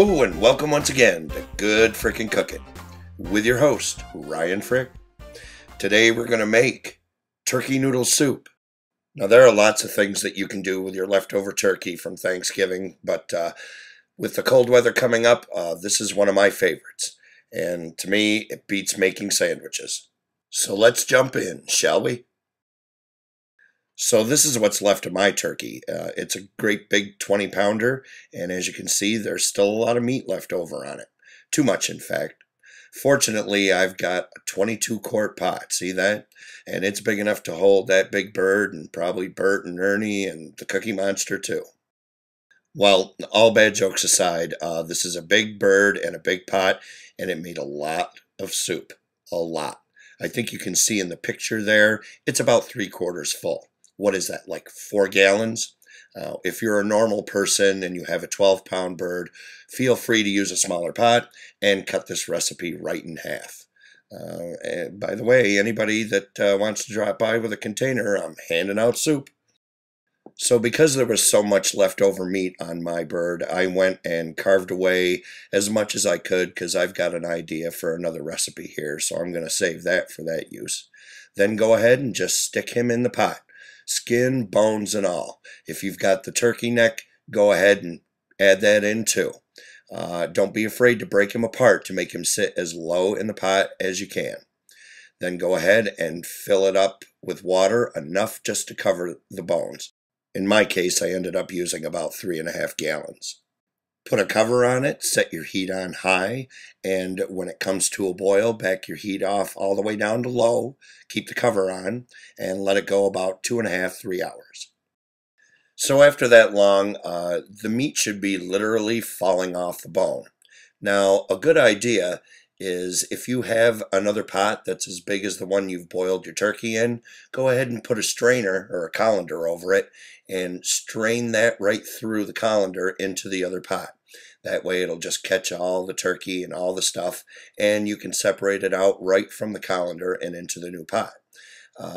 Hello and welcome once again to Good Frickin Cookin with your host, Ryan Frick. Today we're going to make turkey noodle soup. Now there are lots of things that you can do with your leftover turkey from Thanksgiving, but with the cold weather coming up, this is one of my favorites. And to me, it beats making sandwiches. So let's jump in, shall we? So this is what's left of my turkey. It's a great big 20-pounder, and as you can see, there's still a lot of meat left over on it. Too much, in fact. Fortunately, I've got a 22-quart pot. See that? And it's big enough to hold that big bird and probably Bert and Ernie and the Cookie Monster too. Well, all bad jokes aside, this is a big bird and a big pot, and it made a lot of soup. A lot. I think you can see in the picture there, it's about 3/4 full. What is that, like 4 gallons? If you're a normal person and you have a 12-pound bird, feel free to use a smaller pot and cut this recipe right in half. And by the way, anybody that wants to drop by with a container, I'm handing out soup. So because there was so much leftover meat on my bird, I went and carved away as much as I could because I've got an idea for another recipe here, so I'm going to save that for that use. Then go ahead and just stick him in the pot. Skin, bones, and all. If you've got the turkey neck, go ahead and add that in too. Don't be afraid to break him apart to make him sit as low in the pot as you can. Then go ahead and fill it up with water, enough just to cover the bones. In my case, I ended up using about 3.5 gallons. Put a cover on it, set your heat on high, and when it comes to a boil, back your heat off all the way down to low, keep the cover on, and let it go about 2.5 to 3 hours. So after that long, the meat should be literally falling off the bone. Now, a good idea is if you have another pot that's as big as the one you've boiled your turkey in, go ahead and put a strainer or a colander over it and strain that right through the colander into the other pot. That way it'll just catch all the turkey and all the stuff, and you can separate it out right from the colander and into the new pot.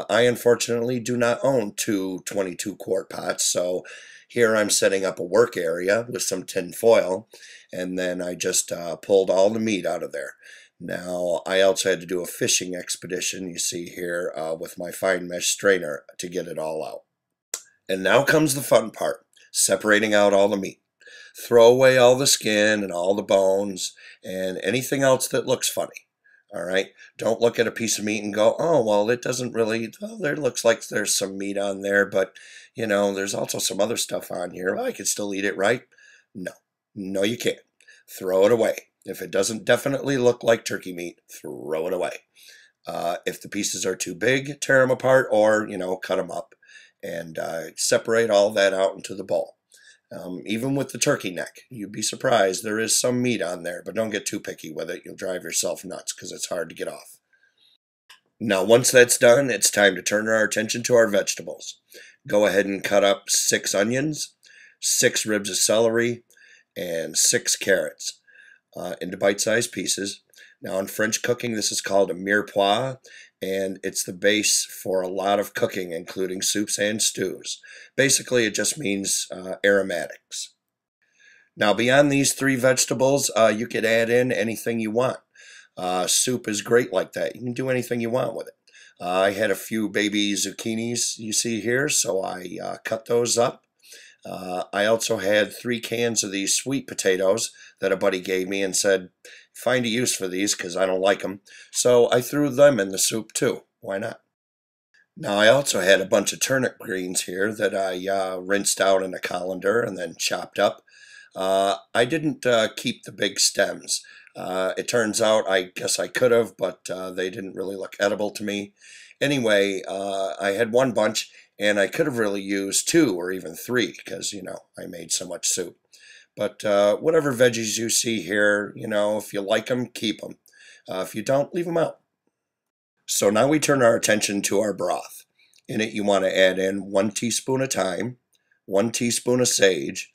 I unfortunately do not own two 22-quart pots, so here I'm setting up a work area with some tin foil, and then I just pulled all the meat out of there. Now, I also had to do a fishing expedition, you see here, with my fine mesh strainer to get it all out. And now comes the fun part, separating out all the meat. Throw away all the skin and all the bones and anything else that looks funny. All right, don't look at a piece of meat and go, oh, well, it doesn't really, well, there looks like there's some meat on there, but, you know, there's also some other stuff on here. Well, I can still eat it, right? No, you can't. Throw it away. If it doesn't definitely look like turkey meat, throw it away. If the pieces are too big, tear them apart or, cut them up and separate all that out into the bowl. Even with the turkey neck, you'd be surprised. There is some meat on there, but don't get too picky with it. You'll drive yourself nuts because it's hard to get off. Now, once that's done, it's time to turn our attention to our vegetables. Go ahead and cut up 6 onions, 6 ribs of celery, and 6 carrots into bite-sized pieces. Now, in French cooking, this is called a mirepoix, and it's the base for a lot of cooking, including soups and stews. Basically, it just means aromatics. Now, beyond these 3 vegetables, you could add in anything you want. Soup is great like that. You can do anything you want with it. I had a few baby zucchinis you see here, so I cut those up. I also had 3 cans of these sweet potatoes that a buddy gave me and said, find a use for these because I don't like them. So I threw them in the soup too. Why not? Now I also had a bunch of turnip greens here that I rinsed out in a colander and then chopped up. I didn't keep the big stems. It turns out I guess I could have, but they didn't really look edible to me. Anyway, I had 1 bunch, and I could have really used 2 or even 3 because, I made so much soup. But whatever veggies you see here, if you like them, keep them. If you don't, leave them out. So now we turn our attention to our broth. In it, you want to add in 1 teaspoon of thyme, 1 teaspoon of sage,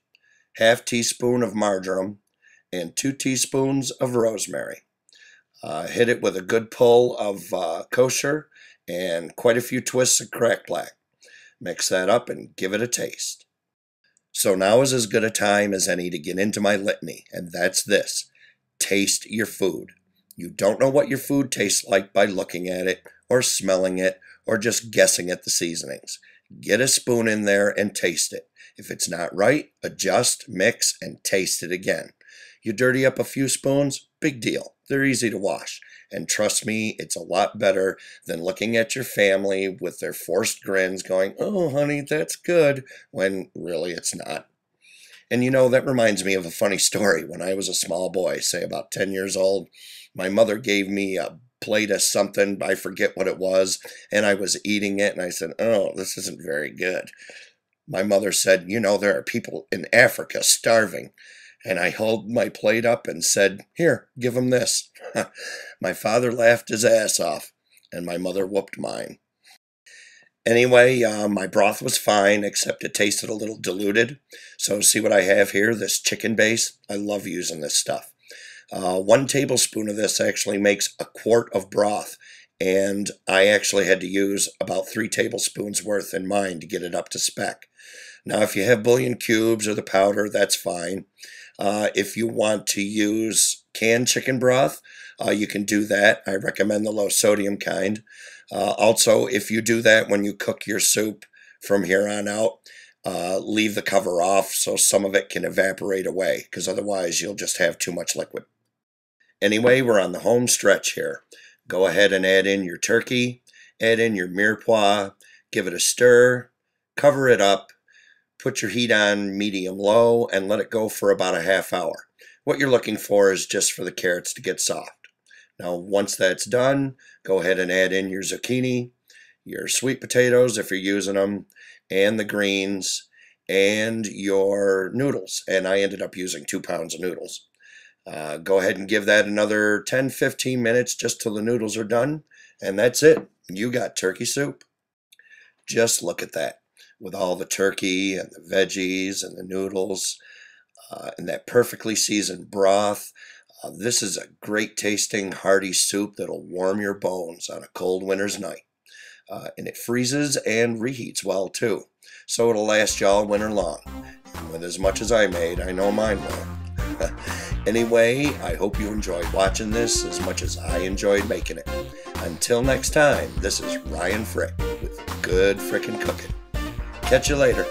½ teaspoon of marjoram, and 2 teaspoons of rosemary. Hit it with a good pull of kosher and quite a few twists of cracked black. Mix that up and give it a taste. So now is as good a time as any to get into my litany, and that's this. Taste your food. You don't know what your food tastes like by looking at it, or smelling it, or just guessing at the seasonings. Get a spoon in there and taste it. If it's not right, adjust, mix, and taste it again. You dirty up a few spoons, big deal. They're easy to wash. And trust me, it's a lot better than looking at your family with their forced grins going, "Oh, honey, that's good," when really it's not. And that reminds me of a funny story. When I was a small boy, say about 10 years old, my mother gave me a plate of something, I forget what it was, and I was eating it, and I said, "Oh, this isn't very good." My mother said, "There are people in Africa starving." And I held my plate up and said, "Here, give them this." My father laughed his ass off, and my mother whooped mine. Anyway, my broth was fine, except it tasted a little diluted. So see what I have here, this chicken base? I love using this stuff. 1 tablespoon of this actually makes a quart of broth, and I actually had to use about 3 tablespoons worth in mine to get it up to spec. Now, if you have bouillon cubes or the powder, that's fine. If you want to use canned chicken broth, you can do that. I recommend the low sodium kind. Also, if you do that when you cook your soup from here on out, leave the cover off so some of it can evaporate away, because otherwise you'll just have too much liquid. Anyway, we're on the home stretch here. Go ahead and add in your turkey, add in your mirepoix, give it a stir, cover it up, put your heat on medium-low, and let it go for about a half hour. What you're looking for is just for the carrots to get soft. Now, once that's done, go ahead and add in your zucchini, your sweet potatoes if you're using them, and the greens, and your noodles. And I ended up using 2 pounds of noodles. Go ahead and give that another 10-15 minutes just till the noodles are done, and that's it. You got turkey soup. Just look at that, with all the turkey and the veggies and the noodles and that perfectly seasoned broth. This is a great tasting hearty soup that'll warm your bones on a cold winter's night. And it freezes and reheats well too, so it'll last you all winter long. And with as much as I made, I know mine will. Anyway, I hope you enjoyed watching this as much as I enjoyed making it. Until next time, this is Ryan Frick with Good Frickin' Cookin'. Catch you later.